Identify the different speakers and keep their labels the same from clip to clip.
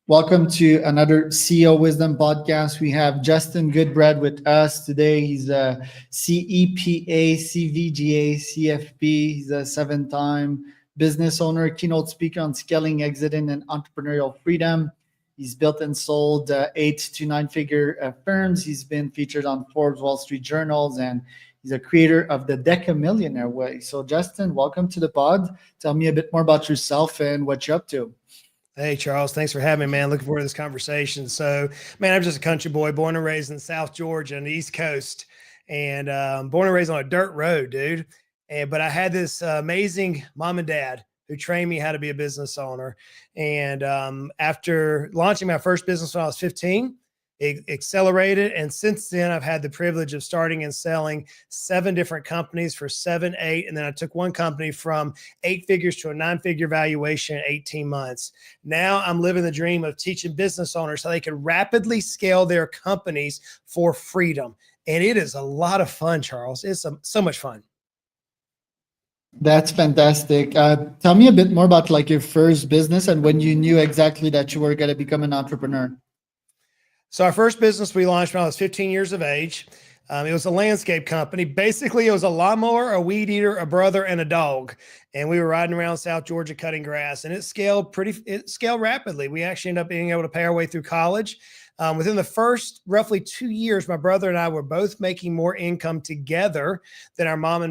Speaker 1: Welcome to another CEO Wisdom podcast. We have Justin Goodbread with us today. He's a CEPA, CVGA, CFP. He's a seven-time business owner, keynote speaker on scaling, exiting, and entrepreneurial freedom. He's built and sold 8 to 9 figure firms. He's been featured on Forbes, Wall Street Journals, and he's a creator of the Deca Millionaire Way. So, Justin, welcome to the pod. Tell me a bit more about yourself and what you're up to.
Speaker 2: Hey, Charles, thanks for having me, man. Looking forward to this conversation. So, man, I'm just a country boy, born and raised in South Georgia on the East Coast, and born and raised on a dirt road, dude. But I had this amazing mom and dad who trained me how to be a business owner. And after launching my first business when I was 15, it accelerated. And since then, I've had the privilege of starting and selling 7 different companies for 7, 8. And then I took one company from 8 figures to a 9-figure valuation in 18 months. Now I'm living the dream of teaching business owners how they can rapidly scale their companies for freedom. And it is a lot of fun, Charles. It's so much fun.
Speaker 1: That's fantastic. Tell me a bit more about like your first business and when you knew exactly that you were going to become an entrepreneur.
Speaker 2: So our first business we launched when I was 15 years of age. It was a landscape company. Basically, it was a lawnmower, a weed eater, a brother, and a dog. And we were riding around South Georgia cutting grass, and it scaled rapidly. We actually ended up being able to pay our way through college. Within the first roughly 2 years, my brother and I were both making more income together than our mom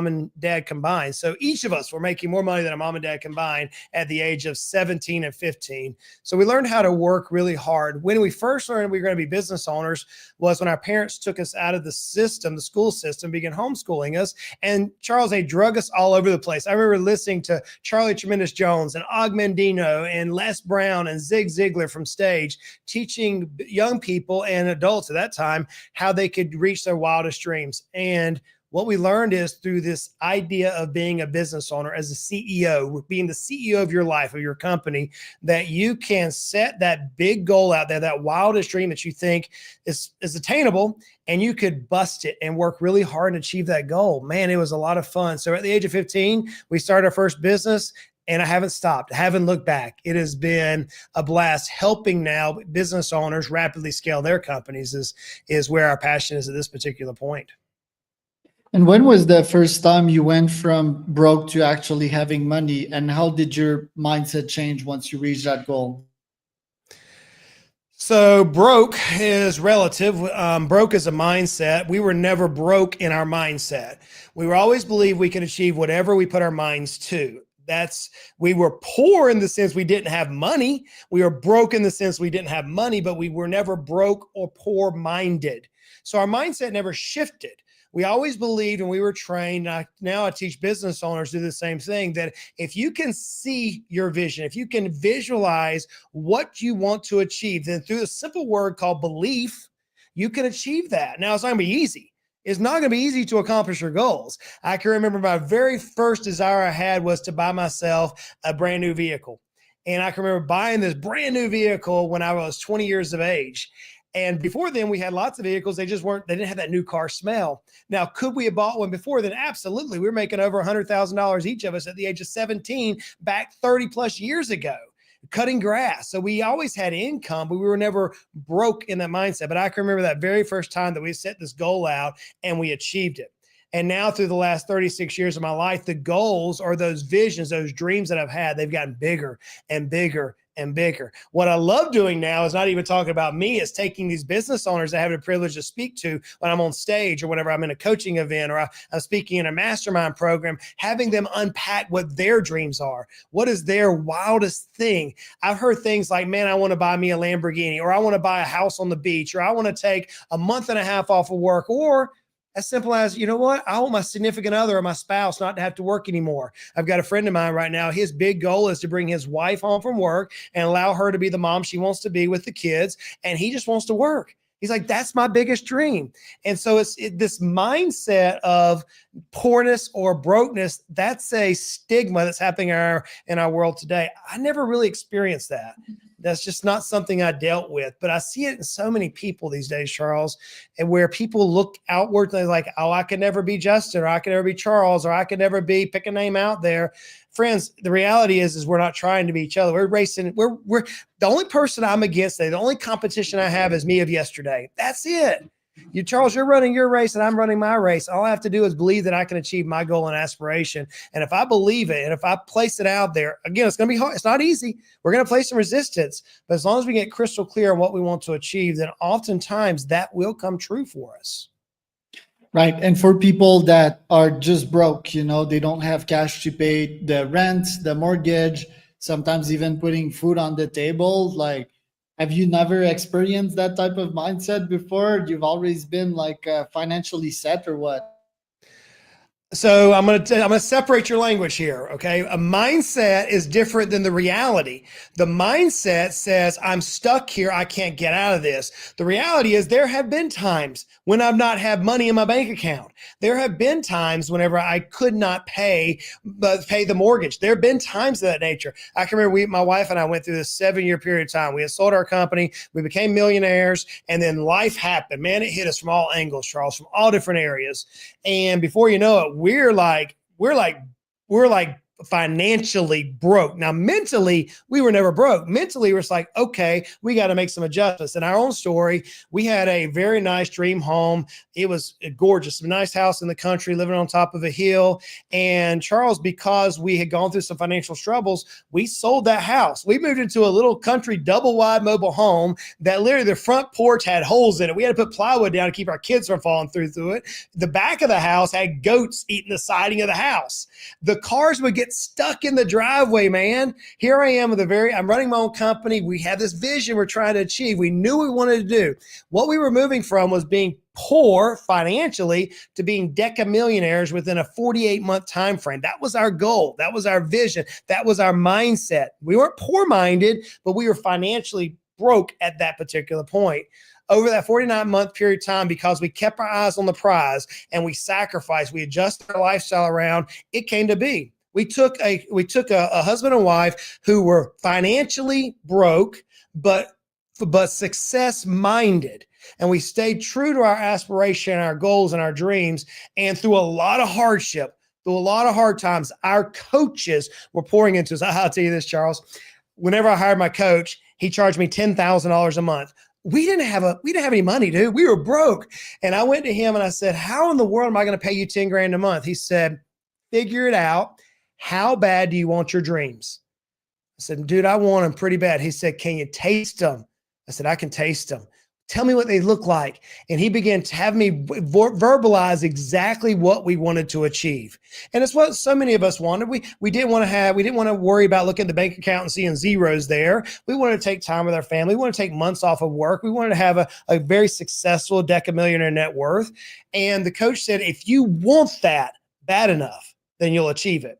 Speaker 2: and dad combined. So each of us were making more money than our mom and dad combined at the age of 17 and 15. So we learned how to work really hard. When we first learned we were going to be business owners was when our parents took us out of the system, the school system, began homeschooling us. And Charles, they drug us all over the place. I remember listening to Charlie Tremendous Jones and Og Mandino and Les Brown and Zig Ziglar from stage, teaching young people and adults at that time how they could reach their wildest dreams. And what we learned is through this idea of being a business owner as a CEO, being the CEO of your life, of your company, that you can set that big goal out there, that wildest dream that you think is attainable, and you could bust it and work really hard and achieve that goal. Man, it was a lot of fun. So at the age of 15, we started our first business. And I haven't stopped. I haven't looked back. It has been a blast helping now business owners rapidly scale their companies is where our passion is at this particular point.
Speaker 1: And when was the first time you went from broke to actually having money? And how did your mindset change once you reached that goal?
Speaker 2: So broke is relative. Broke is a mindset. We were never broke in our mindset. We were always believe we can achieve whatever we put our minds to. We were poor in the sense we didn't have money. We were broke in the sense we didn't have money, but we were never broke or poor minded. So our mindset never shifted. We always believed, and we were trained. Now I teach business owners to do the same thing, that if you can see your vision, if you can visualize what you want to achieve, then through a simple word called belief, you can achieve that. Now it's not going to be easy. It's not going to be easy to accomplish your goals. I can remember my very first desire I had was to buy myself a brand new vehicle. And I can remember buying this brand new vehicle when I was 20 years of age. And before then, we had lots of vehicles. They didn't have that new car smell. Now, could we have bought one before then? Absolutely. We were making over $100,000 each of us at the age of 17 back 30 plus years ago, cutting grass. So we always had income, but we were never broke in that mindset. But I can remember that very first time that we set this goal out and we achieved it. And now through the last 36 years of my life, the goals or those visions, those dreams that I've had, they've gotten bigger and bigger and bigger. What I love doing now is not even talking about me, it's taking these business owners I have the privilege to speak to when I'm on stage or whenever I'm in a coaching event or I'm speaking in a mastermind program, having them unpack what their dreams are. What is their wildest thing? I've heard things like, man, I want to buy me a Lamborghini, or I want to buy a house on the beach, or I want to take a month and a half off of work, or as simple as, you know what? I want my significant other or my spouse not to have to work anymore. I've got a friend of mine right now. His big goal is to bring his wife home from work and allow her to be the mom she wants to be with the kids. And he just wants to work. He's like, that's my biggest dream. And so it's this mindset of poorness or brokenness. That's a stigma that's happening in our world today. I never really experienced that. That's just not something I dealt with. But I see it in so many people these days, Charles, and where people look outward, they're like, oh, I could never be Justin, or I could never be Charles, or I could never be, pick a name out there. Friends, the reality is we're not trying to be each other. We're racing. We're the only person I'm against today, the only competition I have is me of yesterday. That's it. You, Charles, you're running your race and I'm running my race. All I have to do is believe that I can achieve my goal and aspiration. And if I believe it and if I place it out there, again, it's going to be hard. It's not easy. We're going to face some resistance. But as long as we get crystal clear on what we want to achieve, then oftentimes that will come true for us.
Speaker 1: Right. And for people that are just broke, they don't have cash to pay the rent, the mortgage, sometimes even putting food on the table. Like, have you never experienced that type of mindset before? You've always been like financially set, or what?
Speaker 2: So I'm going to separate your language here. Okay. A mindset is different than the reality. The mindset says I'm stuck here. I can't get out of this. The reality is there have been times when I've not had money in my bank account. There have been times whenever I could not pay the mortgage. There have been times of that nature. I can remember my wife and I went through this 7-year period of time. We had sold our company. We became millionaires, and then life happened. Man, it hit us from all angles, Charles, from all different areas. And before you know it, we're like financially broke. Now, mentally, we were never broke. Mentally, we're just like, okay, we got to make some adjustments. In our own story, we had a very nice dream home. It was gorgeous, a nice house in the country, living on top of a hill. And Charles, because we had gone through some financial struggles, we sold that house. We moved into a little country double wide mobile home that literally the front porch had holes in it. We had to put plywood down to keep our kids from falling through it. The back of the house had goats eating the siding of the house. The cars would get stuck in the driveway, man. Here I am I'm running my own company. We have this vision we're trying to achieve. We knew what we wanted to do. What we were moving from was being poor financially to being decamillionaires within a 48-month time frame. That was our goal. That was our vision. That was our mindset. We weren't poor-minded, but we were financially broke at that particular point. Over that 49-month period of time, because we kept our eyes on the prize and we sacrificed, we adjusted our lifestyle around, it came to be. We took a husband and wife who were financially broke, but success minded. And we stayed true to our aspiration, our goals, and our dreams. And through a lot of hardship, through a lot of hard times, our coaches were pouring into us. I'll tell you this, Charles. Whenever I hired my coach, he charged me $10,000 a month. We didn't have any money, dude. We were broke. And I went to him and I said, how in the world am I going to pay you 10 grand a month? He said, figure it out. How bad do you want your dreams? I said, dude, I want them pretty bad. He said, can you taste them? I said, I can taste them. Tell me what they look like. And he began to have me verbalize exactly what we wanted to achieve. And it's what so many of us wanted. We didn't want to worry about looking at the bank account and seeing zeros there. We wanted to take time with our family. We wanted to take months off of work. We wanted to have a very successful decamillionaire net worth. And the coach said, if you want that bad enough, then you'll achieve it.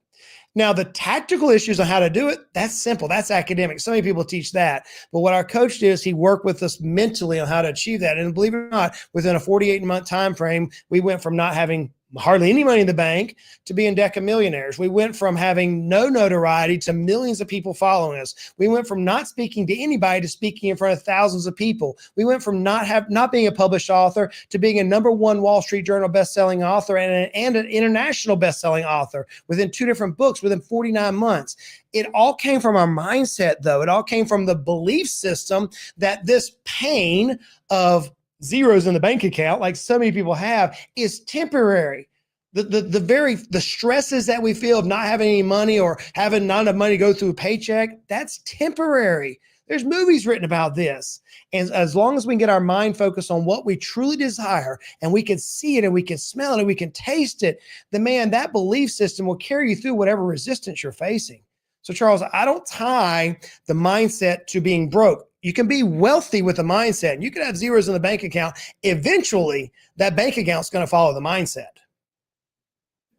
Speaker 2: Now, the tactical issues on how to do it, that's simple. That's academic. So many people teach that. But what our coach did is he worked with us mentally on how to achieve that. And believe it or not, within a 48-month time frame, we went from not having hardly any money in the bank to being decamillionaires. We went from having no notoriety to millions of people following us. We went from not speaking to anybody to speaking in front of thousands of people. We went from not being a published author to being a #1 Wall Street Journal bestselling author and an international bestselling author within 2 different books within 49 months. It all came from our mindset, though. It all came from the belief system that this pain of zeros in the bank account, like so many people have, is temporary. The stresses that we feel of not having any money or having not enough money to go through a paycheck, that's temporary. There's movies written about this. And as long as we can get our mind focused on what we truly desire and we can see it and we can smell it and we can taste it, then man, that belief system will carry you through whatever resistance you're facing. So Charles, I don't tie the mindset to being broke. You can be wealthy with a mindset and you can have zeros in the bank account. Eventually, that bank account's going to follow the mindset.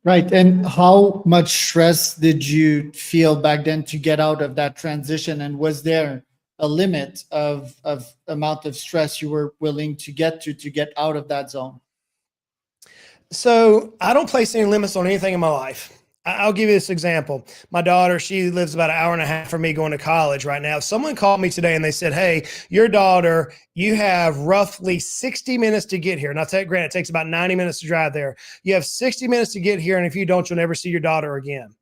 Speaker 1: Right. And how much stress did you feel back then to get out of that transition? And was there a limit of amount of stress you were willing to get out of that zone?
Speaker 2: So I don't place any limits on anything in my life. I'll give you this example. My daughter, she lives about an hour and a half from me going to college right now. If someone called me today and they said, hey, your daughter, you have roughly 60 minutes to get here. Now, granted, it takes about 90 minutes to drive there. You have 60 minutes to get here, and if you don't, you'll never see your daughter again.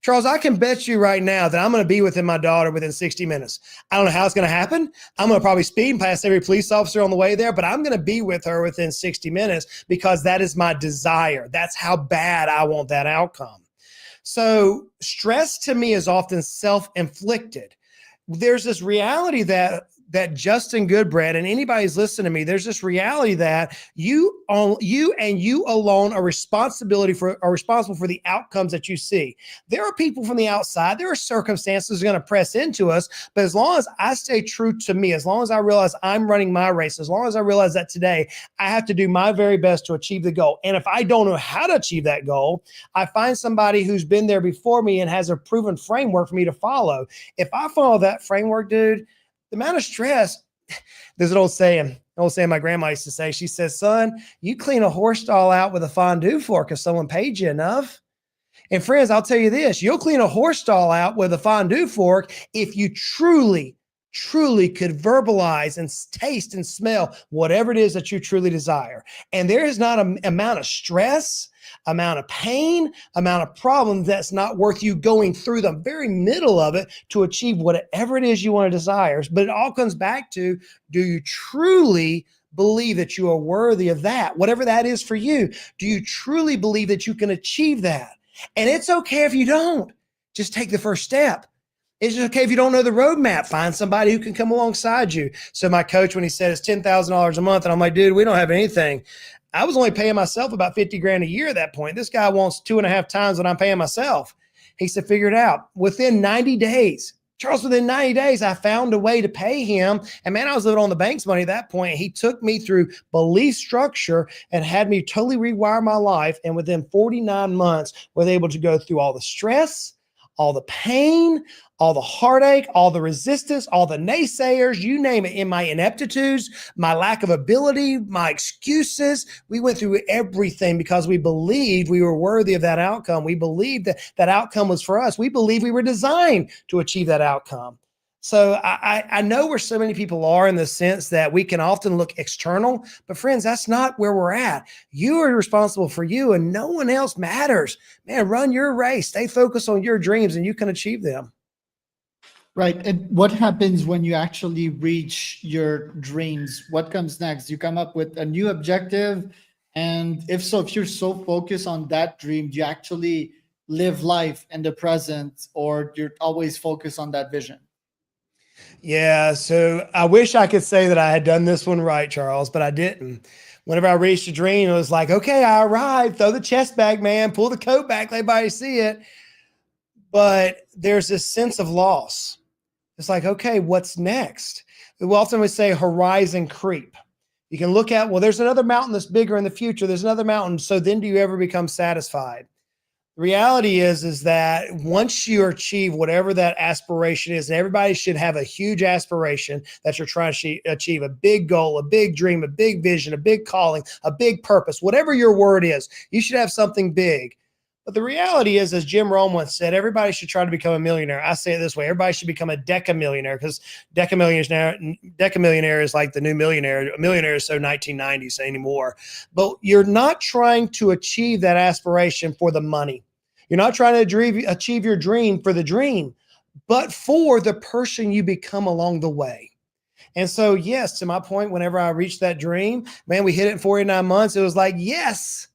Speaker 2: Charles, I can bet you right now that I'm going to be within my daughter within 60 minutes. I don't know how it's going to happen. I'm going to probably speed past every police officer on the way there, but I'm going to be with her within 60 minutes because that is my desire. That's how bad I want that outcome. So stress to me is often self-inflicted. There's this reality that Justin Goodbread and anybody's listening to me, there's this reality that you and you alone are responsible for the outcomes that you see. There are people from the outside, there are circumstances going to press into us, but as long as I stay true to me, as long as I realize I'm running my race, as long as I realize that today I have to do my very best to achieve the goal. And if I don't know how to achieve that goal, I find somebody who's been there before me and has a proven framework for me to follow. If I follow that framework, dude, the amount of stress, there's an old saying my grandma used to say. She says, son, you clean a horse stall out with a fondue fork if someone paid you enough. And friends, I'll tell you this, you'll clean a horse stall out with a fondue fork if you truly could verbalize and taste and smell whatever it is that you truly desire. And there is not an amount of stress, amount of pain, amount of problems that's not worth you going through the very middle of it to achieve whatever it is you want to desire. But it all comes back to, do you truly believe that you are worthy of that? Whatever that is for you, do you truly believe that you can achieve that? And it's okay if you don't. Just take the first step. It's okay if you don't know the roadmap. Find somebody who can come alongside you. So my coach, when he said it's $10,000 a month, and I'm like, dude, we don't have anything. I was only paying myself about 50 grand a year at that point. This guy wants 2.5 times what I'm paying myself. He said, figure it out. Within 90 days, Charles, within 90 days, I found a way to pay him. And man, I was living on the bank's money at that point. He took me through belief structure and had me totally rewire my life. And within 49 months, was able to go through all the stress, all the pain, all the heartache, all the resistance, all the naysayers, you name it, in my ineptitudes, my lack of ability, my excuses. We went through everything because we believed we were worthy of that outcome. We believed that that outcome was for us. We believed we were designed to achieve that outcome. So I know where so many people are in the sense that we can often look external, but friends, that's not where we're at. You are responsible for you and no one else matters. Man, run your race, stay focused on your dreams and you can achieve them.
Speaker 1: Right. And what happens when you actually reach your dreams? What comes next? You come up with a new objective. And if so, if you're so focused on that dream, do you actually live life in the present, or you're always focused on that vision?
Speaker 2: Yeah. So I wish I could say that I had done this one right, Charles, but I didn't. Whenever I reached a dream, it was like, okay, I arrived, throw the chest back, man, pull the coat back, let everybody see it. But there's this sense of loss. It's like, okay, what's next? We'll often say horizon creep. You can look at, well, there's another mountain that's bigger in the future. There's another mountain. So then do you ever become satisfied? The reality is that once you achieve whatever that aspiration is, and everybody should have a huge aspiration that you're trying to achieve, a big goal, a big dream, a big vision, a big calling, a big purpose, whatever your word is, you should have something big. But the reality is, as Jim Rome once said, everybody should try to become a millionaire. I say it this way: everybody should become a decamillionaire, because decamillionaire is like the new millionaire. A millionaire is so 1990s anymore. But you're not trying to achieve that aspiration for the money. You're not trying to achieve your dream for the dream, but for the person you become along the way. And so, yes, to my point, whenever I reached that dream, man, we hit it in 49 months. It was like, yes.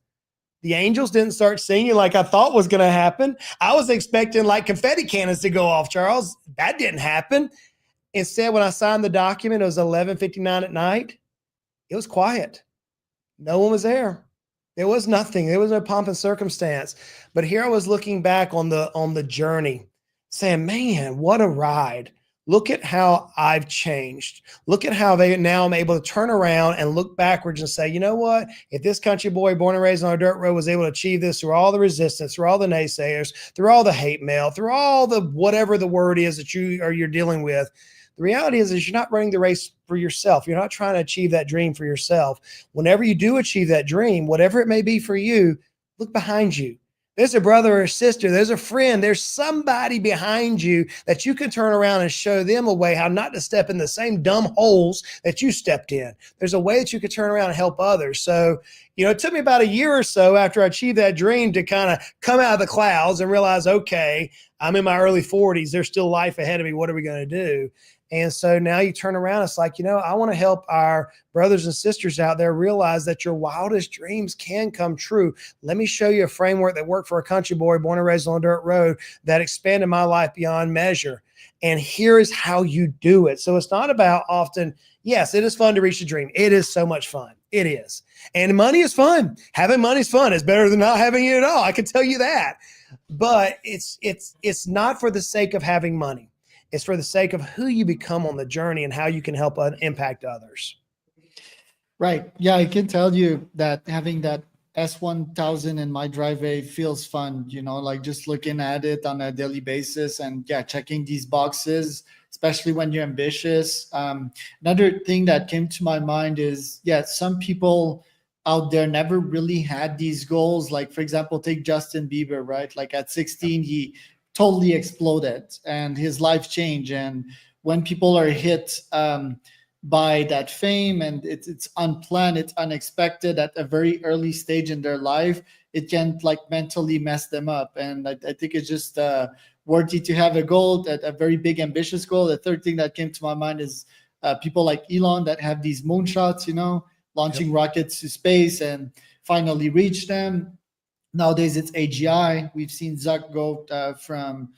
Speaker 2: The angels didn't start singing like I thought was going to happen. I was expecting like confetti cannons to go off, Charles. That didn't happen. Instead, when I signed the document, it was 11:59 at night. It was quiet. No one was there. There was nothing. There was no pomp and circumstance. But here I was looking back on the journey, saying, man, what a ride. Look at how I've changed. Look at how now I'm able to turn around and look backwards and say, you know what? If this country boy born and raised on a dirt road was able to achieve this through all the resistance, through all the naysayers, through all the hate mail, through all the whatever the word is that you're dealing with, the reality is you're not running the race for yourself. You're not trying to achieve that dream for yourself. Whenever you do achieve that dream, whatever it may be for you, look behind you. There's a brother or sister. There's a friend. There's somebody behind you that you can turn around and show them a way how not to step in the same dumb holes that you stepped in. There's a way that you could turn around and help others. So, it took me about a year or so after I achieved that dream to kind of come out of the clouds and realize, okay, I'm in my early 40s. There's still life ahead of me. What are we going to do? And so now you turn around, it's like, I want to help our brothers and sisters out there realize that your wildest dreams can come true. Let me show you a framework that worked for a country boy born and raised on a dirt road that expanded my life beyond measure. And here is how you do it. So it's not about often, yes, it is fun to reach a dream. It is so much fun. It is. And money is fun. Having money is fun. It's better than not having it at all. I can tell you that. But it's not for the sake of having money. It's for the sake of who you become on the journey and how you can help impact others.
Speaker 1: Right. Yeah, I can tell you that having that S1000 in my driveway feels fun, like just looking at it on a daily basis and checking these boxes, especially when you're ambitious. Another thing that came to my mind is, some people out there never really had these goals. Like, for example, take Justin Bieber, right? Like at 16, he totally exploded and his life changed. And when people are hit by that fame and it's unplanned, it's unexpected at a very early stage in their life, it can like mentally mess them up. And I think it's just worthy to have a goal, a very big ambitious goal. The third thing that came to my mind is people like Elon that have these moonshots, launching rockets to space and finally reach them. Nowadays, it's AGI. We've seen Zuck go from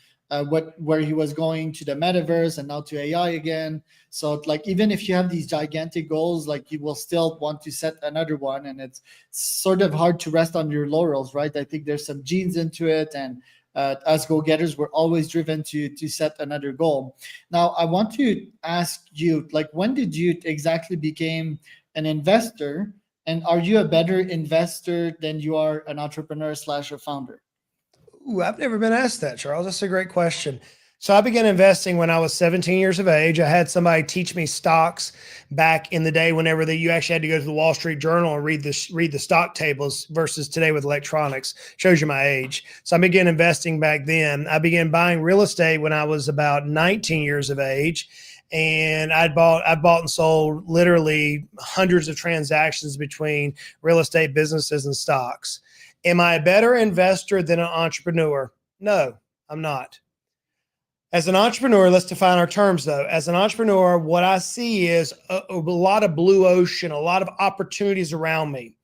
Speaker 1: where he was going to the metaverse and now to AI again. So, like, even if you have these gigantic goals, like you will still want to set another one, and it's sort of hard to rest on your laurels, right? I think there's some genes into it, and as go-getters, we're always driven to set another goal. Now, I want to ask you, like, when did you exactly became an investor? And are you a better investor than you are an entrepreneur / a founder?
Speaker 2: Ooh, I've never been asked that, Charles. That's a great question. So I began investing when I was 17 years of age. I had somebody teach me stocks back in the day whenever you actually had to go to the Wall Street Journal and read the stock tables versus today with electronics. Shows you my age. So I began investing back then. I began buying real estate when I was about 19 years of age. And I bought and sold literally hundreds of transactions between real estate businesses and stocks. Am I a better investor than an entrepreneur? No, I'm not. As an entrepreneur, let's define our terms though. As an entrepreneur, what I see is a lot of blue ocean, a lot of opportunities around me.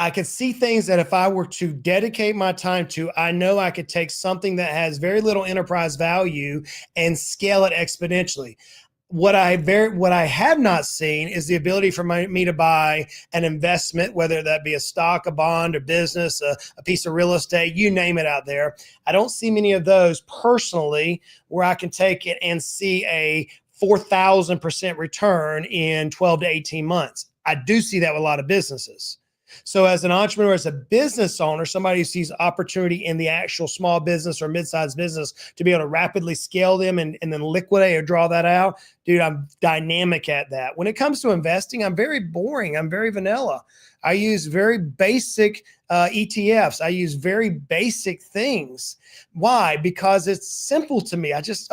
Speaker 2: I could see things that if I were to dedicate my time to, I know I could take something that has very little enterprise value and scale it exponentially. What I have not seen is the ability for me to buy an investment, whether that be a stock, a bond, a business, a piece of real estate, you name it out there. I don't see many of those personally where I can take it and see a 4,000% return in 12 to 18 months. I do see that with a lot of businesses. So as an entrepreneur, as a business owner, somebody who sees opportunity in the actual small business or mid-sized business to be able to rapidly scale them and then liquidate or draw that out, dude, I'm dynamic at that. When it comes to investing, I'm very boring. I'm very vanilla. I use very basic ETFs. I use very basic things. Why? Because it's simple to me. Just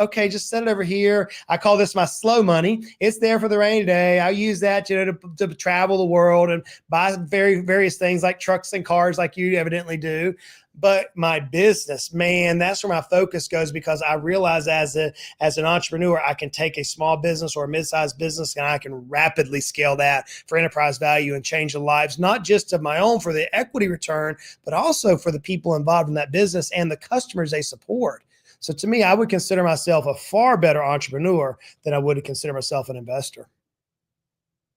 Speaker 2: set it over here. I call this my slow money. It's there for the rainy day. I use that, to travel the world and buy various things like trucks and cars like you evidently do. But my business, man, that's where my focus goes, because I realize as an entrepreneur, I can take a small business or a mid-sized business and I can rapidly scale that for enterprise value and change the lives, not just of my own for the equity return, but also for the people involved in that business and the customers they support. So to me, I would consider myself a far better entrepreneur than I would consider myself an investor.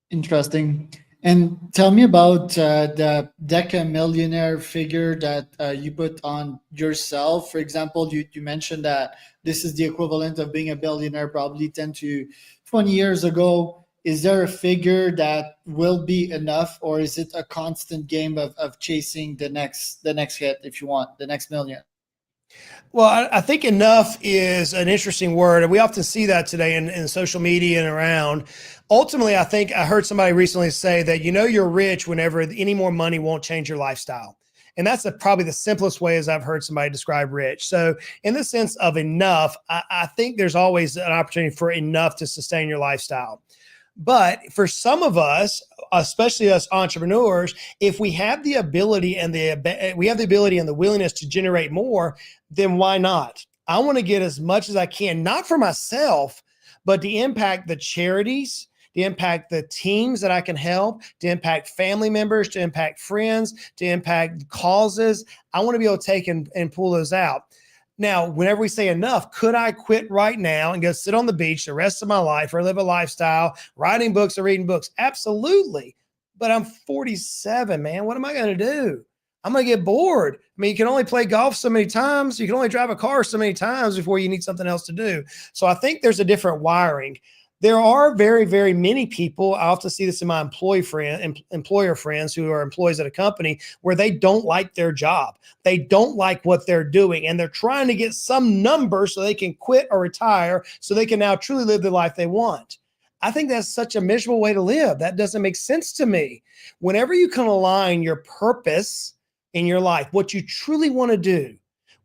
Speaker 1: Interesting. And tell me about the Deca millionaire figure that you put on yourself. For example, you mentioned that this is the equivalent of being a billionaire probably 10 to 20 years ago. Is there a figure that will be enough, or is it a constant game of chasing the next hit, if you want, the next million?
Speaker 2: Well, I think enough is an interesting word. And we often see that today in social media and around. Ultimately, I think I heard somebody recently say that, you're rich whenever any more money won't change your lifestyle. And that's probably the simplest way as I've heard somebody describe rich. So in the sense of enough, I think there's always an opportunity for enough to sustain your lifestyle. But for some of us, especially us entrepreneurs, if we have the ability and the willingness to generate more, then why not? I want to get as much as I can, not for myself, but to impact the charities, to impact the teams that I can help, to impact family members, to impact friends, to impact causes. I want to be able to take and pull those out. Now, whenever we say enough, could I quit right now and go sit on the beach the rest of my life or live a lifestyle, writing books or reading books? Absolutely. But I'm 47, man. What am I going to do? I'm going to get bored. I mean, you can only play golf so many times. You can only drive a car so many times before you need something else to do. So I think there's a different wiring. There are very, very many people. I often see this in my employer friends who are employees at a company where they don't like their job. They don't like what they're doing, and they're trying to get some number so they can quit or retire so they can now truly live the life they want. I think that's such a miserable way to live. That doesn't make sense to me. Whenever you can align your purpose in your life, what you truly want to do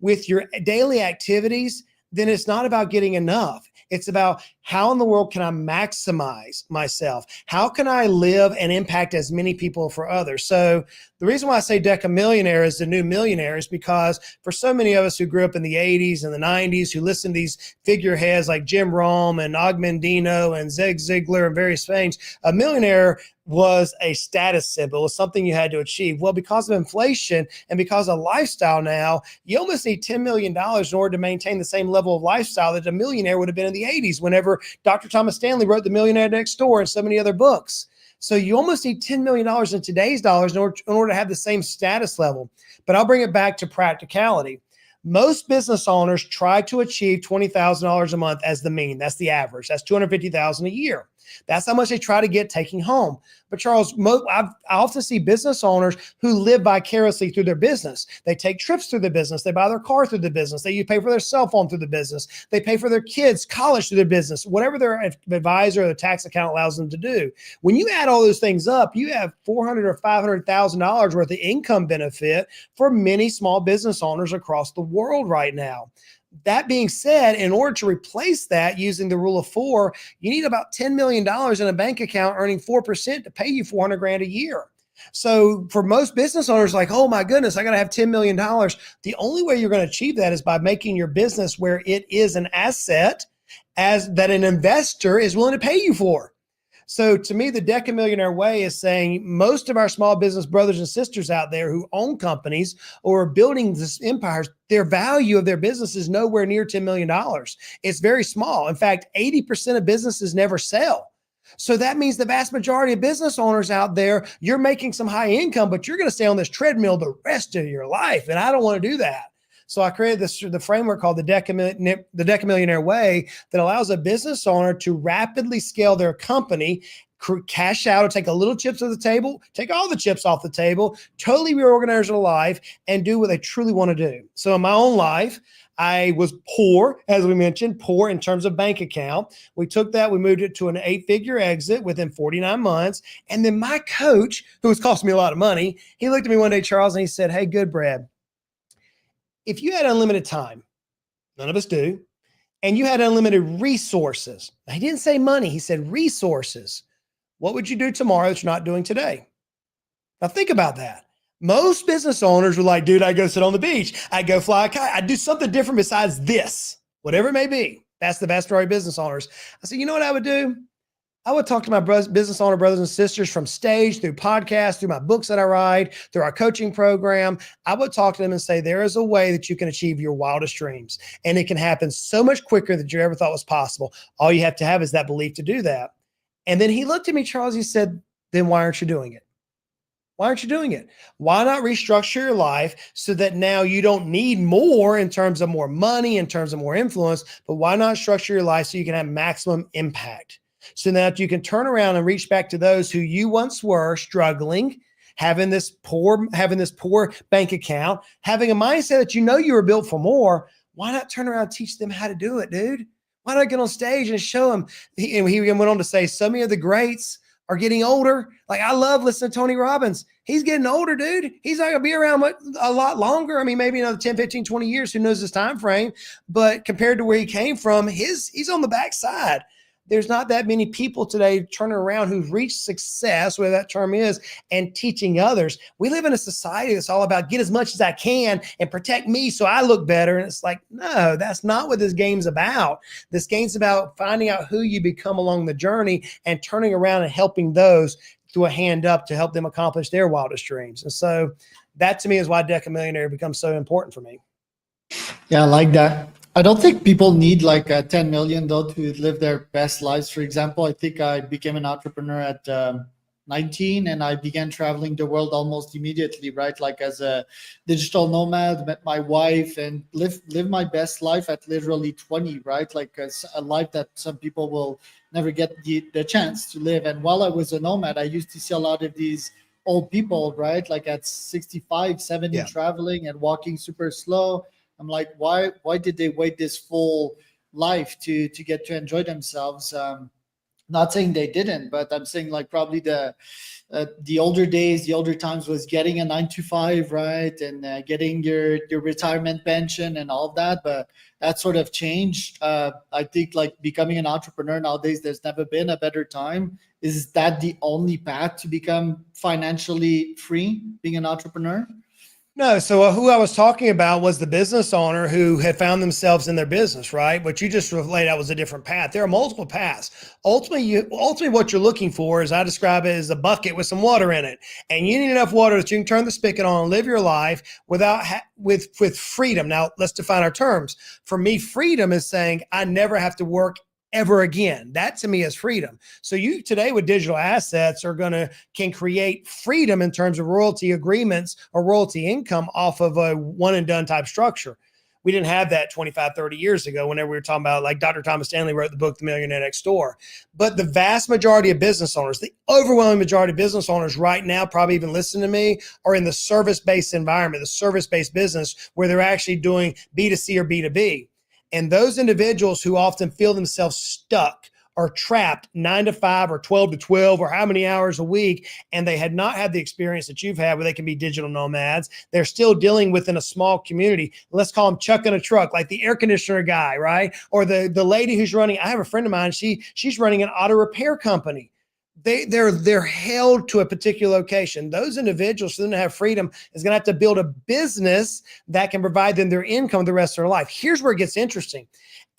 Speaker 2: with your daily activities, then it's not about getting enough. It's about how in the world can I maximize myself? How can I live and impact as many people for others? So the reason why I say Decamillionaire is the new millionaire is because for so many of us who grew up in the 80s and the 90s, who listened to these figureheads like Jim Rohn and Og Mandino and Zig Ziglar and various things, a millionaire was a status symbol, was something you had to achieve. Well, because of inflation and because of lifestyle now, you almost need $10 million in order to maintain the same level of lifestyle that a millionaire would have been in the 80s whenever Dr. Thomas Stanley wrote The Millionaire Next Door and so many other books. So you almost need $10 million in today's dollars in order to have the same status level. But I'll bring it back to practicality. Most business owners try to achieve $20,000 a month as the mean. That's the average. That's $250,000 a year. That's how much they try to get taking home. But Charles, I often see business owners who live vicariously through their business. They take trips through the business. They buy their car through the business. They pay for their cell phone through the business. They pay for their kids' college through their business, whatever their advisor or the tax account allows them to do. When you add all those things up, you have $400,000 or $500,000 worth of income benefit for many small business owners across the world right now. That being said, in order to replace that using the rule of 4, you need about $10 million in a bank account earning 4% to pay you $400,000 a year. So for most business owners, like, oh my goodness, I got to have $10 million. The only way you're going to achieve that is by making your business where it is an asset as that an investor is willing to pay you for. So to me, the Decamillionaire way is saying most of our small business brothers and sisters out there who own companies or are building this empires, their value of their business is nowhere near $10 million. It's very small. In fact, 80% of businesses never sell. So that means the vast majority of business owners out there, you're making some high income, but you're going to stay on this treadmill the rest of your life. And I don't want to do that. So I created the framework called the Decamillionaire way that allows a business owner to rapidly scale their company, cash out or take a little chips off the table, take all the chips off the table, totally reorganize their life and do what they truly want to do. So in my own life, I was poor, as we mentioned, poor in terms of bank account. We took that, we moved it to an 8-figure exit within 49 months. And then my coach, who was costing me a lot of money, he looked at me one day, Charles, and he said, "Hey, Goodbread, if you had unlimited time, none of us do, and you had unlimited resources," he didn't say money, he said resources, "what would you do tomorrow that you're not doing today?" Now think about that. Most business owners were like, dude, I go sit on the beach. I go fly a kite. I do something different besides this, whatever it may be. That's the vast majority of business owners. I said, you know what I would do? I would talk to my business owner brothers and sisters from stage, through podcasts, through my books that I write, through our coaching program. I would talk to them and say, there is a way that you can achieve your wildest dreams. And it can happen so much quicker than you ever thought was possible. All you have to have is that belief to do that. And then he looked at me, Charles, he said, then why aren't you doing it? Why aren't you doing it? Why not restructure your life so that now you don't need more in terms of more money, in terms of more influence, but why not structure your life so you can have maximum impact? So that you can turn around and reach back to those who you once were struggling, having this poor bank account, having a mindset that you know you were built for more. Why not turn around and teach them how to do it, dude? Why not get on stage and show them? And he went on to say, so many of the greats are getting older. Like I love listening to Tony Robbins. He's getting older, dude. He's not going to be around a lot longer. I mean, maybe another 10, 15, 20 years. Who knows his time frame? But compared to where he came from, he's on the backside. There's not that many people today turning around who've reached success, whatever that term is, and teaching others. We live in a society that's all about get as much as I can and protect me so I look better. And it's like, no, that's not what this game's about. This game's about finding out who you become along the journey and turning around and helping those through a hand up to help them accomplish their wildest dreams. And so that to me is why Decamillionaire becomes so important for me.
Speaker 1: Yeah, I like that. I don't think people need like 10 million though to live their best lives. For example, I think I became an entrepreneur at 19 and I began traveling the world almost immediately, right? Like as a digital nomad, met my wife and live my best life at literally 20, right? Like a life that some people will never get the chance to live. And while I was a nomad, I used to see a lot of these old people, right? Like at 65, 70, traveling and walking super slow. I'm like, why did they wait this full life to get to enjoy themselves? Not saying they didn't, but I'm saying like probably the older days, the older times was getting a 9 to 5, right, and getting your retirement pension and all of that. But that sort of changed. I think like becoming an entrepreneur nowadays, there's never been a better time. Is that the only path to become financially free, being an entrepreneur?
Speaker 2: No, so who I was talking about was the business owner who had found themselves in their business, right? What you just laid out was a different path. There are multiple paths. Ultimately, what you're looking for, is I describe it as a bucket with some water in it, and you need enough water that you can turn the spigot on and live your life with freedom. Now, let's define our terms. For me, freedom is saying I never have to work ever again. That to me is freedom. So you today with digital assets can create freedom in terms of royalty agreements or royalty income off of a one and done type structure. We didn't have that 25, 30 years ago whenever we were talking about, like Dr. Thomas Stanley wrote the book, The Millionaire Next Door. But the vast majority of business owners, the overwhelming majority of business owners right now, probably even listening to me, are in the service-based environment, the service-based business where they're actually doing B2C or B2B. And those individuals who often feel themselves stuck or trapped 9 to 5 or 12 to 12 or how many hours a week, and they had not had the experience that you've had where they can be digital nomads. They're still dealing within a small community. Let's call them chucking a truck, like the air conditioner guy, right? Or the lady who's running, I have a friend of mine, she's running an auto repair company. They're held to a particular location. Those individuals, for them to have freedom, is going to have to build a business that can provide them their income the rest of their life. Here's where it gets interesting.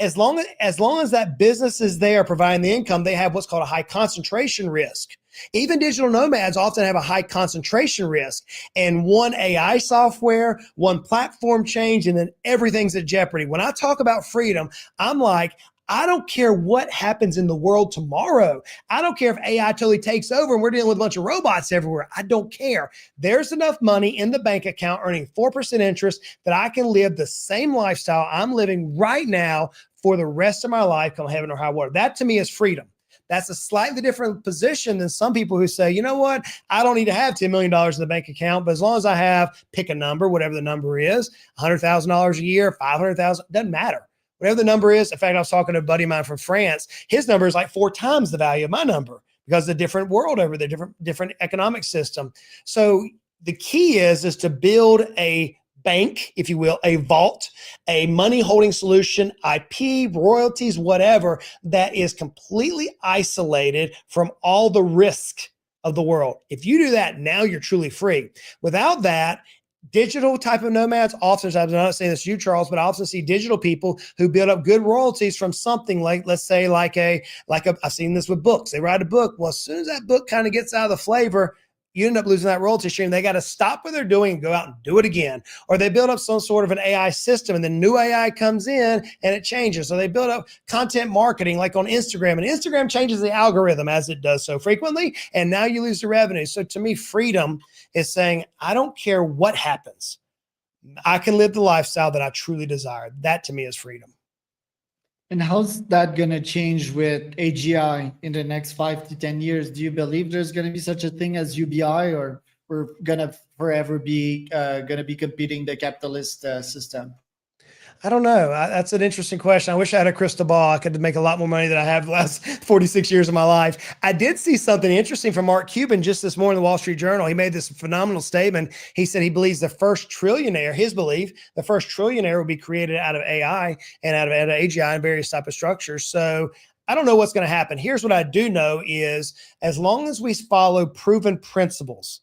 Speaker 2: As long as that business is there providing the income, they have what's called a high concentration risk. Even digital nomads often have a high concentration risk. And one AI software, one platform change, and then everything's at jeopardy. When I talk about freedom, I'm like, I don't care what happens in the world tomorrow. I don't care if AI totally takes over and we're dealing with a bunch of robots everywhere. I don't care. There's enough money in the bank account earning 4% interest that I can live the same lifestyle I'm living right now for the rest of my life, come heaven or high water. That to me is freedom. That's a slightly different position than some people who say, you know what, I don't need to have $10 million in the bank account, but as long as I have, pick a number, whatever the number is, $100,000 a year, $500,000, doesn't matter. Whatever the number is. In fact, I was talking to a buddy of mine from France. His number is like 4 times the value of my number because of the different world over there, different economic system. So the key is to build a bank, if you will, a vault, a money holding solution, IP, royalties, whatever, that is completely isolated from all the risk of the world. If you do that, now you're truly free. Without that, digital type of nomads, oftentimes, I'm not saying this to you, Charles, but I also see digital people who build up good royalties from something like, let's say, I've seen this with books. They write a book. Well, as soon as that book kind of gets out of the flavor, you end up losing that royalty stream. They got to stop what they're doing and go out and do it again. Or they build up some sort of an AI system and then new AI comes in and it changes. So they build up content marketing like on Instagram, and Instagram changes the algorithm as it does so frequently. And now you lose the revenue. So to me, freedom is saying, I don't care what happens. I can live the lifestyle that I truly desire. That to me is freedom.
Speaker 1: And how's that going to change with AGI in the next 5 to 10 years? Do you believe there's going to be such a thing as UBI, or we're going to forever be competing the capitalist system?
Speaker 2: I don't know. That's an interesting question. I wish I had a crystal ball. I could make a lot more money than I have the last 46 years of my life. I did see something interesting from Mark Cuban just this morning in the Wall Street Journal. He made this phenomenal statement. He said he believes the first trillionaire, his belief, the first trillionaire will be created out of AI and out of AGI and various type of structures. So I don't know what's going to happen. Here's what I do know is as long as we follow proven principles,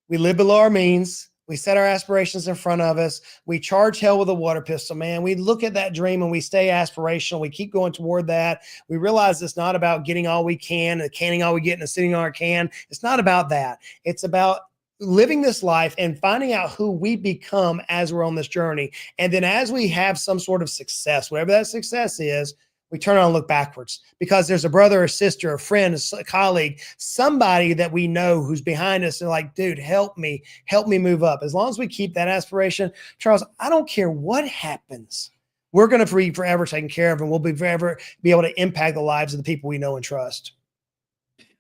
Speaker 2: we live below our means. We set our aspirations in front of us. We charge hell with a water pistol, man. We look at that dream and we stay aspirational. We keep going toward that. We realize it's not about getting all we can and canning all we get and sitting on our can. It's not about that. It's about living this life and finding out who we become as we're on this journey. And then as we have some sort of success, whatever that success is, we turn around and look backwards because there's a brother or sister, a friend, a colleague, somebody that we know who's behind us and like, dude, help me move up. As long as we keep that aspiration, Charles, I don't care what happens. We're going to be forever taken care of and we'll be forever be able to impact the lives of the people we know and trust.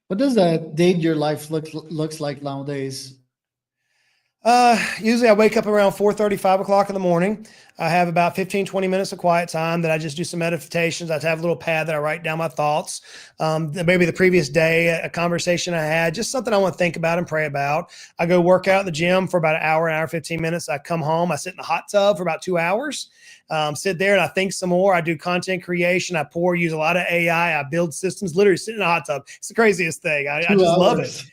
Speaker 1: What does that day your life looks like nowadays?
Speaker 2: Usually I wake up around 4:30, 5 o'clock in the morning. I have about 15, 20 minutes of quiet time that I just do some meditations. I have a little pad that I write down my thoughts. Maybe the previous day, a conversation I had, just something I want to think about and pray about. I go work out at the gym for about an hour, 15 minutes. I come home. I sit in the hot tub for about 2 hours. Sit there and I think some more. I do content creation. I use a lot of AI. I build systems, literally sit in a hot tub. It's the craziest thing. I just love it.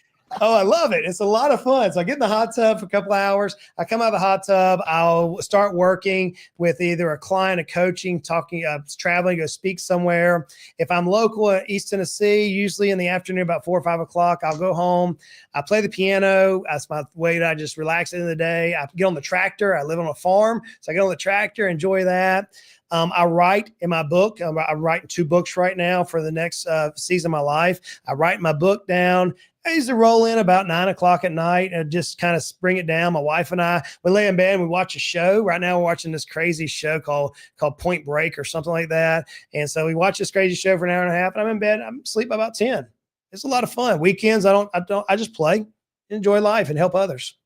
Speaker 2: Oh, I love it. It's a lot of fun. So I get in the hot tub for a couple of hours. I come out of the hot tub. I'll start working with either a client, a coaching, talking, traveling, go speak somewhere. If I'm local at East Tennessee, usually in the afternoon, about 4 or 5 o'clock, I'll go home. I play the piano. That's my way to just relax in the day. I get on the tractor. I live on a farm. So I get on the tractor, enjoy that. I write in my book. I'm writing 2 books right now for the next season of my life. I write my book down. I used to roll in about 9 o'clock at night and just kind of bring it down. My wife and I, we lay in bed and we watch a show. Right now we're watching this crazy show called Point Break or something like that. And so we watch this crazy show for an hour and a half and I'm in bed. I'm asleep by about 10. It's a lot of fun. Weekends, I just play, enjoy life and help others.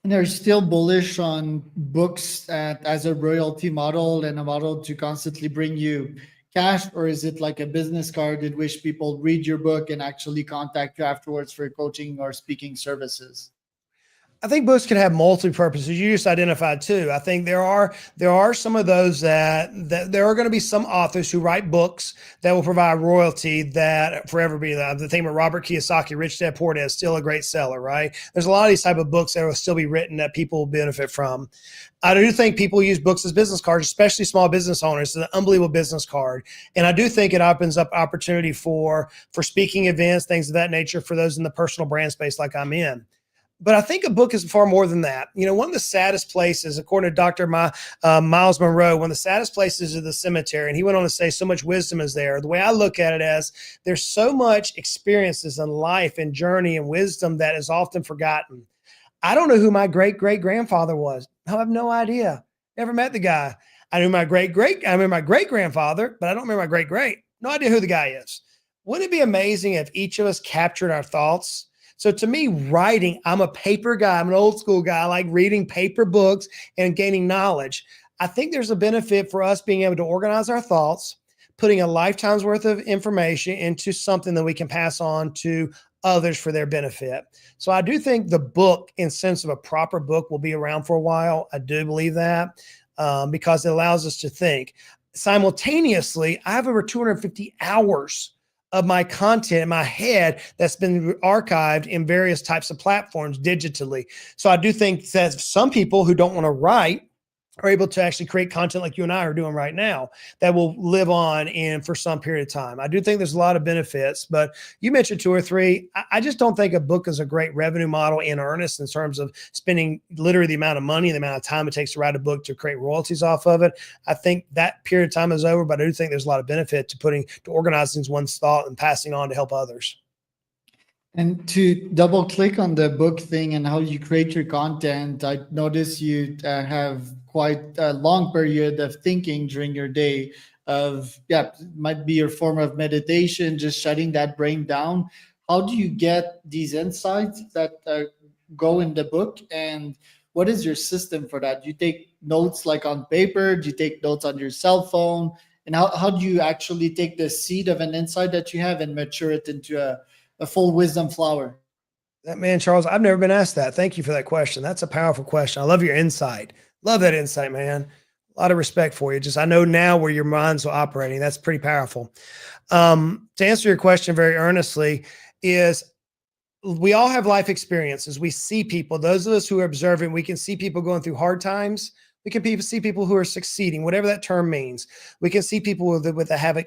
Speaker 1: And they're still bullish on books as a royalty model and a model to constantly bring you cash, or is it like a business card in which people read your book and actually contact you afterwards for coaching or speaking services?
Speaker 2: I think books can have multiple purposes. You just identified 2. I think there are some of those that there are going to be some authors who write books that will provide royalty that forever be the thing with Robert Kiyosaki, Rich Dad Poor Dad, is still a great seller, right? There's a lot of these type of books that will still be written that people will benefit from. I do think people use books as business cards, especially small business owners. It's an unbelievable business card. And I do think it opens up opportunity for speaking events, things of that nature for those in the personal brand space like I'm in. But I think a book is far more than that. You know, one of the saddest places, according to Dr. Miles Monroe, one of the saddest places is the cemetery. And he went on to say so much wisdom is there. The way I look at it as there's so much experiences in life and journey and wisdom that is often forgotten. I don't know who my great-great-grandfather was. I have no idea. Never met the guy. I knew my great-grandfather, but I don't remember my great-great. No idea who the guy is. Wouldn't it be amazing if each of us captured our thoughts? So to me, writing, I'm a paper guy. I'm an old school guy. I like reading paper books and gaining knowledge. I think there's a benefit for us being able to organize our thoughts, putting a lifetime's worth of information into something that we can pass on to others for their benefit. So I do think the book, in sense of a proper book, will be around for a while. I do believe that because it allows us to think. Simultaneously, I have over 250 hours of my content in my head that's been archived in various types of platforms digitally. So I do think that some people who don't want to write are able to actually create content like you and I are doing right now that will live on in for some period of time. I do think there's a lot of benefits, but you mentioned 2 or 3. I just don't think a book is a great revenue model in earnest in terms of spending literally the amount of money, the amount of time it takes to write a book to create royalties off of it. I think that period of time is over, but I do think there's a lot of benefit to organizing one's thought and passing on to help others.
Speaker 1: And to double click on the book thing and how you create your content, I notice you have quite a long period of thinking during your day might be your form of meditation, just shutting that brain down. How do you get these insights that go in the book? And What is your system for that? Do you take notes like on paper? Do you take notes on your cell phone? And how do you actually take the seed of an insight that you have and mature it into a full wisdom flower?
Speaker 2: That man, Charles, I've never been asked that. Thank you for that question. That's a powerful question. I love your insight. Love that insight, man. A lot of respect for you. Just I know now where your mind's operating. That's pretty powerful. To answer your question very earnestly, is we all have life experiences. We see people, those of us who are observing, we can see people going through hard times. We can see people who are succeeding, whatever that term means. We can see people have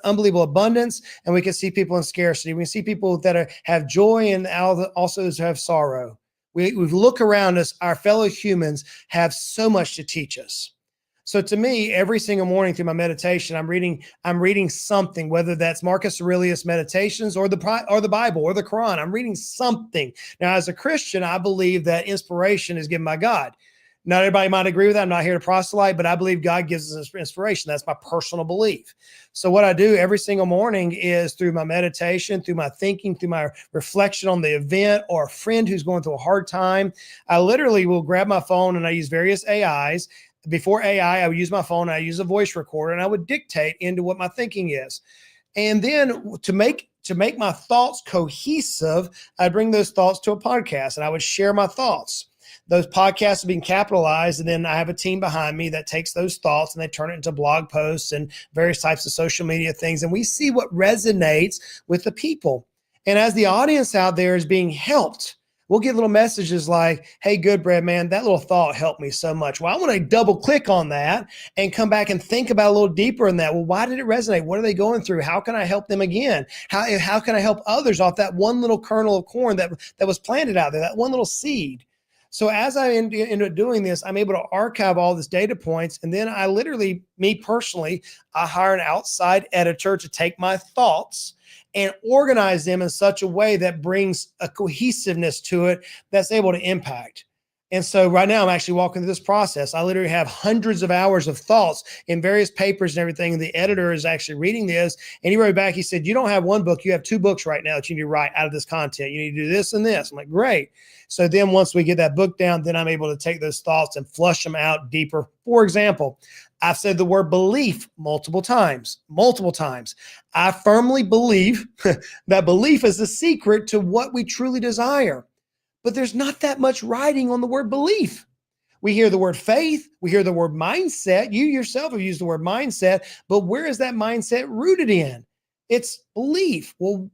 Speaker 2: unbelievable abundance, and we can see people in scarcity. We can see people that have joy and also have sorrow. We look around us, our fellow humans have so much to teach us. So to me, every single morning through my meditation, I'm reading something, whether that's Marcus Aurelius Meditations or the Bible or the Quran. I'm reading something. Now, as a Christian, I believe that inspiration is given by God. Not everybody might agree with that. I'm not here to proselyte, but I believe God gives us inspiration. That's my personal belief. So what I do every single morning is through my meditation, through my thinking, through my reflection on the event or a friend who's going through a hard time, I literally will grab my phone and I use various AIs. Before AI, I would use my phone, I use a voice recorder, and I would dictate into what my thinking is. And then to make my thoughts cohesive, I'd bring those thoughts to a podcast and I would share my thoughts. Those podcasts are being capitalized, and then I have a team behind me that takes those thoughts and they turn it into blog posts and various types of social media things. And we see what resonates with the people. And as the audience out there is being helped, we'll get little messages like, hey, Goodbread, man, that little thought helped me so much. Well, I want to double click on that and come back and think about a little deeper in that. Well, why did it resonate? What are they going through? How can I help them again? How can I help others off that one little kernel of corn that was planted out there, that one little seed? So as I end up doing this, I'm able to archive all this data points. And then I literally, me personally, I hire an outside editor to take my thoughts and organize them in such a way that brings a cohesiveness to it that's able to impact. And so right now I'm actually walking through this process. I literally have hundreds of hours of thoughts in various papers and everything. And the editor is actually reading this. And he wrote back, he said, you don't have one book, you have 2 books right now that you need to write out of this content. You need to do this and this. I'm like, great. So then once we get that book down, then I'm able to take those thoughts and flush them out deeper. For example, I've said the word belief multiple times. I firmly believe that belief is the secret to what we truly desire. But there's not that much writing on the word belief. We hear the word faith. We hear the word mindset. You yourself have used the word mindset, but where is that mindset rooted in? It's belief. Well,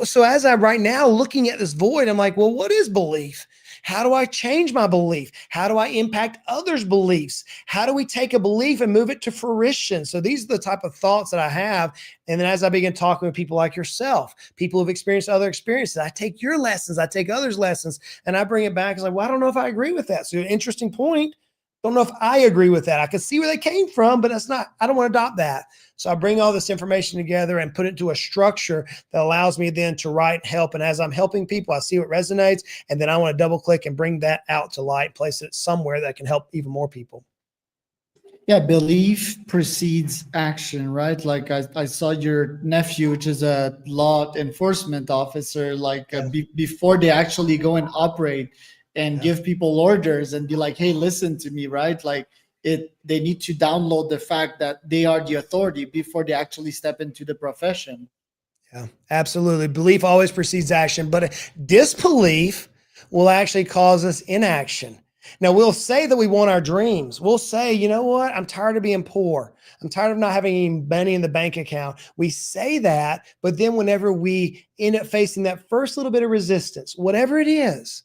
Speaker 2: so as I'm right now looking at this void, I'm like, well, what is belief? How do I change my belief? How do I impact others' beliefs? How do we take a belief and move it to fruition? So these are the type of thoughts that I have. And then as I begin talking with people like yourself, people who've experienced other experiences, I take your lessons, I take others' lessons, and I bring it back. It's like, well, I don't know if I agree with that. So an interesting point. Don't know if I agree with that. I can see where they came from, but I don't want to adopt that. So I bring all this information together and put it into a structure that allows me then to write and help. And as I'm helping people, I see what resonates. And then I want to double click and bring that out to light, place it somewhere that can help even more people.
Speaker 1: Yeah, belief precedes action, right? Like I saw your nephew, which is a law enforcement officer, before they actually go and operate and give people orders and be like, hey, listen to me, right? Like they need to download the fact that they are the authority before they actually step into the profession.
Speaker 2: Yeah, absolutely. Belief always precedes action, but disbelief will actually cause us inaction. Now, we'll say that we want our dreams. We'll say, you know what? I'm tired of being poor. I'm tired of not having any money in the bank account. We say that, but then whenever we end up facing that first little bit of resistance, whatever it is,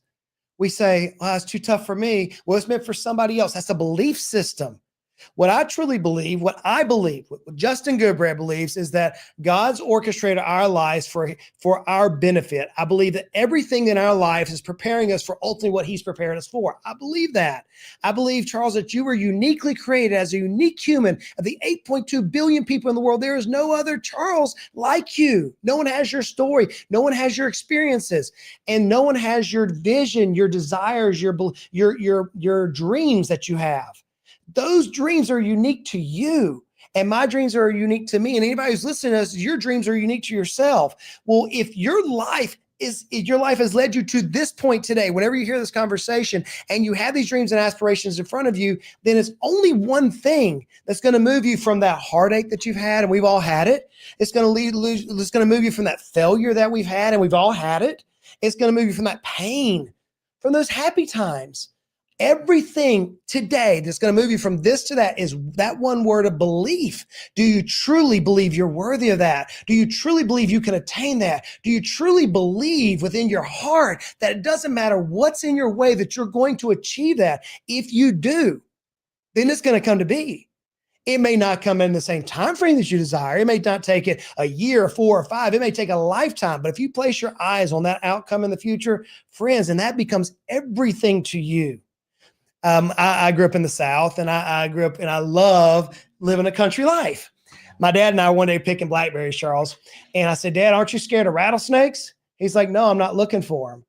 Speaker 2: we say, well, it's too tough for me. Well, it's meant for somebody else. That's a belief system. What I truly believe, what Justin Goodbread believes, is that God's orchestrated our lives for our benefit. I believe that everything in our life is preparing us for ultimately what he's prepared us for. I believe that. I believe, Charles, that you were uniquely created as a unique human. Of the 8.2 billion people in the world, there is no other Charles like you. No one has your story. No one has your experiences. And no one has your vision, your desires, your dreams that you have. Those dreams are unique to you. And my dreams are unique to me. And anybody who's listening to us, your dreams are unique to yourself. Well, if your life your life has led you to this point today, whenever you hear this conversation and you have these dreams and aspirations in front of you, then it's only one thing that's going to move you from that heartache that you've had, and we've all had it. It's going to move you from that failure that we've had, and we've all had it. It's going to move you from that pain, from those happy times. Everything today that's going to move you from this to that is that one word of belief. Do you truly believe you're worthy of that? Do you truly believe you can attain that? Do you truly believe within your heart that it doesn't matter what's in your way, that you're going to achieve that? If you do, then it's going to come to be. It may not come in the same time frame that you desire. It may not take it a year, 4 or 5. It may take a lifetime. But if you place your eyes on that outcome in the future, friends, and that becomes everything to you. I grew up in the South, and I grew up, and I love living a country life. My dad and I one day picking blackberries, Charles, and I said, "Dad, aren't you scared of rattlesnakes?" He's like, "No, I'm not looking for them."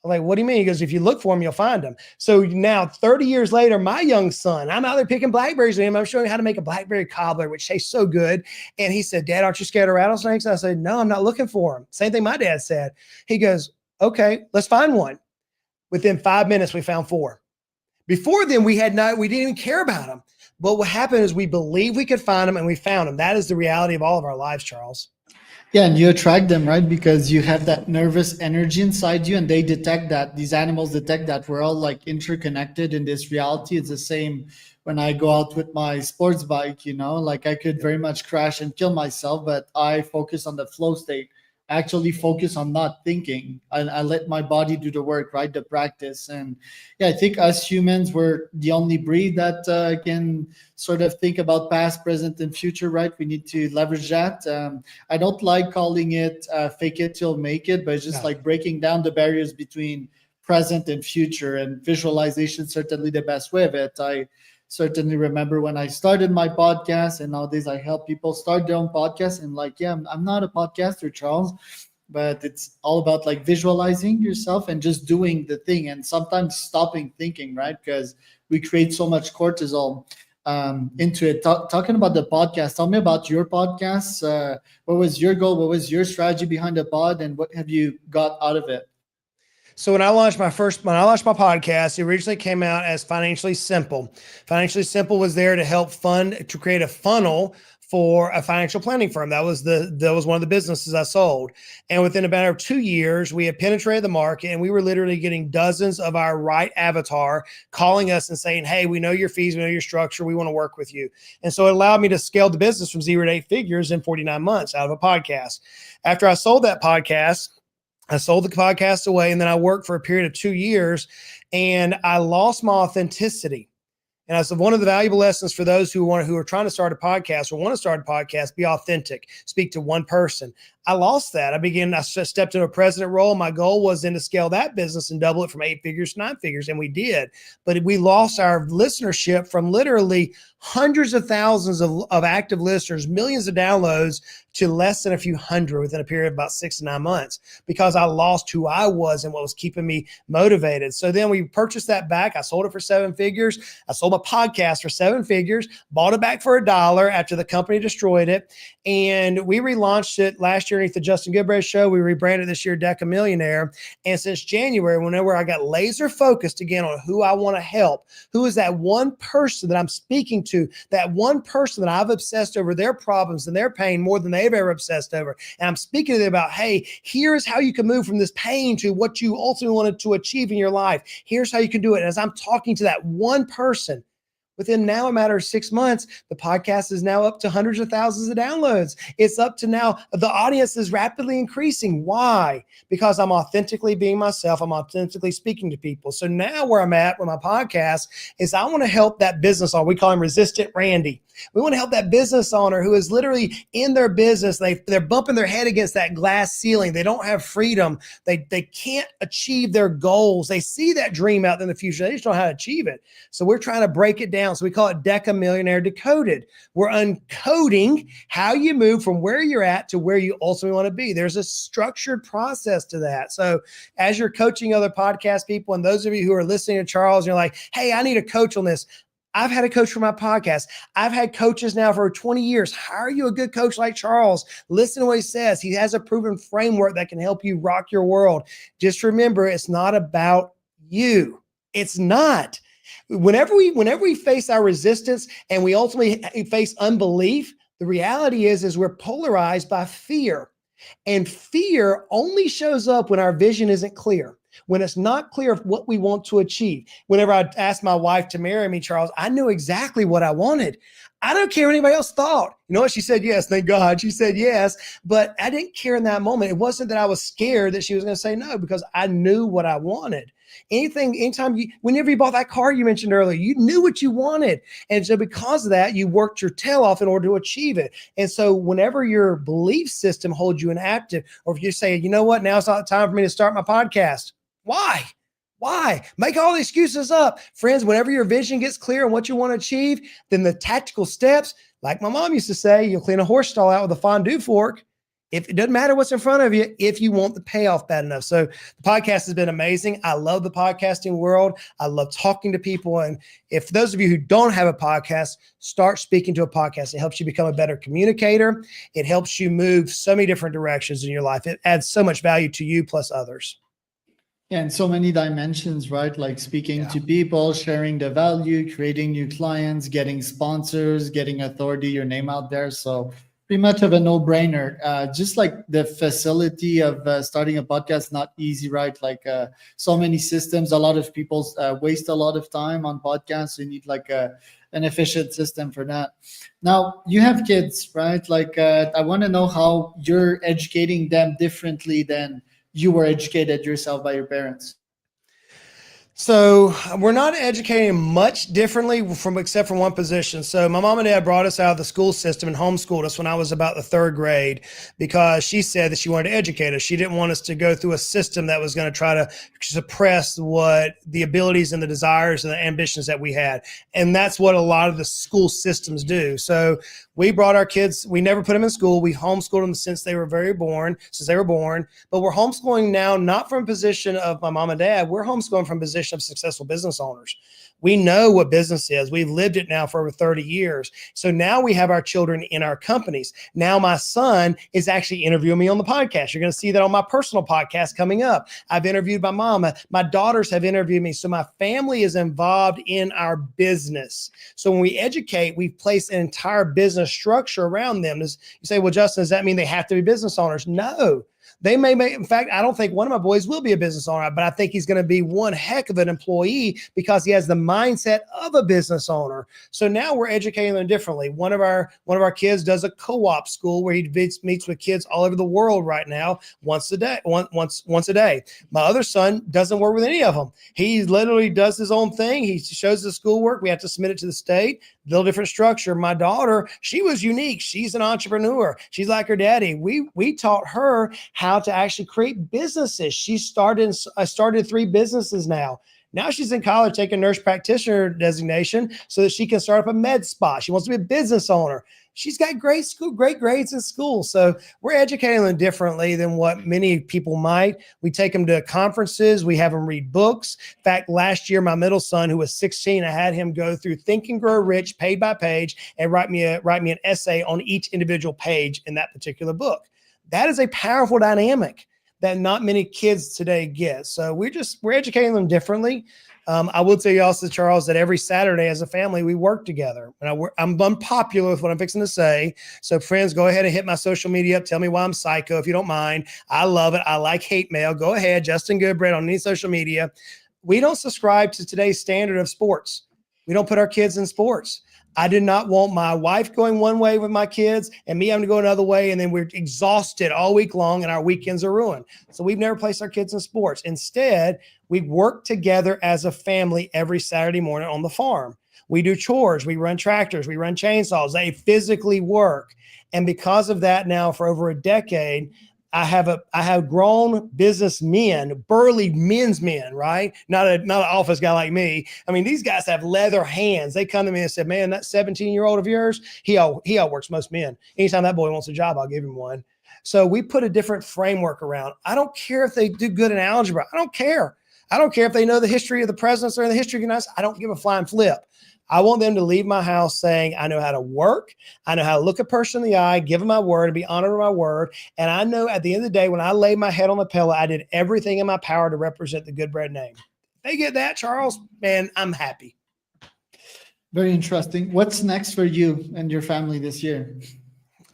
Speaker 2: I'm like, "What do you mean?" He goes, "If you look for them, you'll find them." So now 30 years later, my young son, I'm out there picking blackberries with him. I'm showing him how to make a blackberry cobbler, which tastes so good. And he said, "Dad, aren't you scared of rattlesnakes?" And I said, "No, I'm not looking for them." Same thing my dad said. He goes, "Okay, let's find one." Within 5 minutes, we found 4. Before then, we didn't even care about them. But what happened is we believed we could find them, and we found them. That is the reality of all of our lives, Charles.
Speaker 1: Yeah, and you attract them, right? Because you have that nervous energy inside you, and they detect that. These animals detect that we're all like interconnected in this reality. It's the same when I go out with my sports bike, like I could very much crash and kill myself, but I focus on the flow state. I actually focus on not thinking. I let my body do the work, right? The practice. And yeah, I think us humans, we're the only breed that can sort of think about past, present, and future, right? We need to leverage that. I don't like calling it fake it till make it, but it's just like breaking down the barriers between present and future, and visualization certainly the best way of it. I certainly remember when I started my podcast, and nowadays I help people start their own podcast. And like, yeah, I'm not a podcaster, Charles, but it's all about like visualizing yourself and just doing the thing, and sometimes stopping thinking, right? Because we create so much cortisol into it. Talking about the podcast, tell me about your podcast. What was your goal? What was your strategy behind the pod, and what have you got out of it?
Speaker 2: So when I launched my podcast, it originally came out as Financially Simple. Financially Simple was there to create a funnel for a financial planning firm. That was one of the businesses I sold. And within about 2 years, we had penetrated the market, and we were literally getting dozens of our right avatar calling us and saying, "Hey, we know your fees, we know your structure, we want to work with you." And so it allowed me to scale the business from 0 to 8 figures in 49 months out of a podcast. After I sold the podcast away, and then I worked for a period of 2 years, and I lost my authenticity. And I said, one of the valuable lessons for those who are trying to start a podcast or want to start a podcast, be authentic, speak to one person. I lost that. I stepped into a president role. My goal was then to scale that business and double it from 8 figures to 9 figures. And we did, but we lost our listenership from literally hundreds of thousands of active listeners, millions of downloads, to less than a few hundred within a period of about 6 to 9 months, because I lost who I was and what was keeping me motivated. So then we purchased that back. I sold it for 7 figures. I sold my podcast for 7 figures, bought it back for $1 after the company destroyed it. And we relaunched it last year underneath the Justin Goodbread Show. We rebranded this year Deca Millionaire. And since January, whenever I got laser focused again on who I want to help, who is that one person that I'm speaking to, that one person that I've obsessed over their problems and their pain more than they've ever obsessed over. And I'm speaking to them about, hey, here's how you can move from this pain to what you ultimately wanted to achieve in your life. Here's how you can do it. And as I'm talking to that one person, within now a matter of 6 months, the podcast is now up to hundreds of thousands of downloads. It's up to now, the audience is rapidly increasing. Why? Because I'm authentically being myself. I'm authentically speaking to people. So now where I'm at with my podcast is I want to help that business owner. We call him Resistant Randy. We want to help that business owner who is literally in their business. They're bumping their head against that glass ceiling. They don't have freedom. They can't achieve their goals. They see that dream out in the future. They just don't know how to achieve it. So we're trying to break it down. So we call it Deca Millionaire Decoded. We're uncoding how you move from where you're at to where you ultimately want to be. There's a structured process to that. So as you're coaching other podcast people, and those of you who are listening to Charles, you're like, hey, I need a coach on this. I've had a coach for my podcast. I've had coaches now for 20 years. Hire you a good coach like Charles. Listen to what he says. He has a proven framework that can help you rock your world. Just remember, it's not about you. It's not. Whenever we face our resistance and we ultimately face unbelief, the reality is we're polarized by fear. And fear only shows up when our vision isn't clear, when it's not clear of what we want to achieve. Whenever I asked my wife to marry me, Charles, I knew exactly what I wanted. I don't care what anybody else thought. You know what? She said yes. Thank God. She said yes. But I didn't care in that moment. It wasn't that I was scared that she was going to say no, because I knew what I wanted. Whenever you bought that car you mentioned earlier, you knew what you wanted. And so because of that, you worked your tail off in order to achieve it. And so whenever your belief system holds you inactive, or if you say, you know what, now's not the time for me to start my podcast. Why? Make all the excuses up. Friends, whenever your vision gets clear on what you want to achieve, then the tactical steps, like my mom used to say, you'll clean a horse stall out with a fondue fork. If it doesn't matter what's in front of you, if you want the payoff bad enough. So the podcast has been amazing. I love the podcasting world. I love talking to people. And if those of you who don't have a podcast, start speaking to a podcast. It helps you become a better communicator. It helps you move so many different directions in your life. It adds so much value to you plus others.
Speaker 1: Yeah, and so many dimensions, right? Like speaking to people, sharing the value, creating new clients, getting sponsors, getting authority, your name out there. So pretty much of a no-brainer. Just like the facility of starting a podcast, not easy, right? Like so many systems. A lot of people waste a lot of time on podcasts. So you need like an efficient system for that. Now you have kids, right? Like I want to know how you're educating them differently than you were educated yourself by your parents.
Speaker 2: So we're not educating much differently except for one position. So my mom and dad brought us out of the school system and homeschooled us when I was about the third grade, because she said that she wanted to educate us. She didn't want us to go through a system that was going to try to suppress what the abilities and the desires and the ambitions that we had. And that's what a lot of the school systems do. So we brought our kids, we never put them in school. We homeschooled them since they were born, but we're homeschooling now, not from a position of my mom and dad. We're homeschooling from a position of successful business owners. We know what business is. We've lived it now for over 30 years. So now we have our children in our companies. Now my son is actually interviewing me on the podcast. You're going to see that on my personal podcast coming up. I've interviewed my mom. My daughters have interviewed me. So my family is involved in our business. So when we educate, we place an entire business structure around them. You say, well, Justin, does that mean they have to be business owners? No. They may make, in fact, I don't think one of my boys will be a business owner, but I think he's going to be one heck of an employee because he has the mindset of a business owner. So now we're educating them differently. One of our kids does a co-op school where he meets with kids all over the world right now, once a day. My other son doesn't work with any of them. He literally does his own thing. He shows the schoolwork. We have to submit it to the state. Little different structure. My daughter, she was unique. She's an entrepreneur. She's like her daddy. We taught her how to actually create businesses. She started 3 businesses now. Now she's in college taking nurse practitioner designation so that she can start up a med spa. She wants to be a business owner. She's got great grades in school. So we're educating them differently than what many people might. We take them to conferences. We have them read books. In fact, last year, my middle son, who was 16, I had him go through Think and Grow Rich, page by page, and write me an essay on each individual page in that particular book. That is a powerful dynamic that not many kids today get. So we're educating them differently. I will tell you also, Charles, that every Saturday as a family, we work together. And I'm unpopular with what I'm fixing to say. So friends, go ahead and hit my social media up. Tell me why I'm psycho if you don't mind. I love it. I like hate mail. Go ahead. Justin Goodbread on any social media. We don't subscribe to today's standard of sports. We don't put our kids in sports. I did not want my wife going one way with my kids and me having to go another way. And then we're exhausted all week long and our weekends are ruined. So we've never placed our kids in sports. Instead, we work together as a family every Saturday morning on the farm. We do chores. We run tractors. We run chainsaws. They physically work. And because of that now for over a decade, I have grown businessmen, burly men's men, right? Not an office guy like me. I mean, these guys have leather hands. They come to me and said, man, that 17-year-old of yours, he outworks most men. Anytime that boy wants a job, I'll give him one. So we put a different framework around. I don't care if they do good in algebra. I don't care. I don't care if they know the history of the presidents or the history of the United States. I don't give a flying flip. I want them to leave my house saying, I know how to work. I know how to look a person in the eye, give them my word, and be honored with my word. And I know at the end of the day, when I lay my head on the pillow, I did everything in my power to represent the Goodbread name. If they get that, Charles, man, I'm happy.
Speaker 1: Very interesting. What's next for you and your family this year?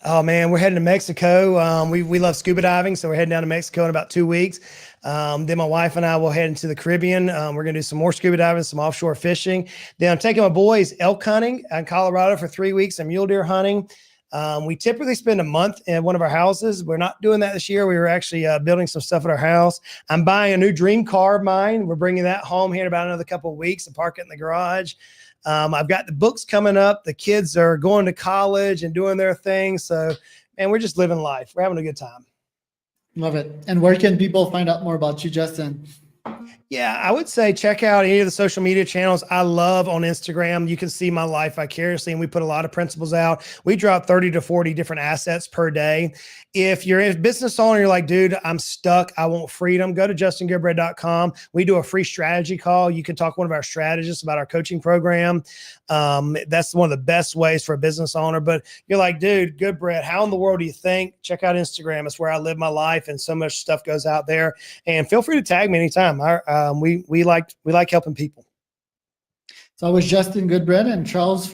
Speaker 2: Oh man, we're heading to Mexico. We love scuba diving, so we're heading down to Mexico in about 2 weeks. Then my wife and I will head into the Caribbean. We're gonna do some more scuba diving, some offshore fishing. Then I'm taking my boys elk hunting in Colorado for 3 weeks and mule deer hunting. We typically spend a month in one of our houses. We're not doing that this year. We were actually building some stuff at our house. I'm buying a new dream car of mine. We're bringing that home here in about another couple of weeks and park it in the garage. I've got the books coming up. The kids are going to college and doing their thing. So, man, we're just living life. We're having a good time.
Speaker 1: Love it. And where can people find out more about you, Justin?
Speaker 2: Yeah, I would say check out any of the social media channels. I love on Instagram. You can see my life vicariously, and we put a lot of principles out. We drop 30 to 40 different assets per day. If you're a business owner, you're like, dude, I'm stuck. I want freedom. Go to justingoodbread.com. We do a free strategy call. You can talk to one of our strategists about our coaching program. That's one of the best ways for a business owner. But you're like, dude, Goodbread, how in the world do you think? Check out Instagram. It's where I live my life, and so much stuff goes out there. And feel free to tag me anytime. We like helping people.
Speaker 1: So I was Justin Goodbread and Charles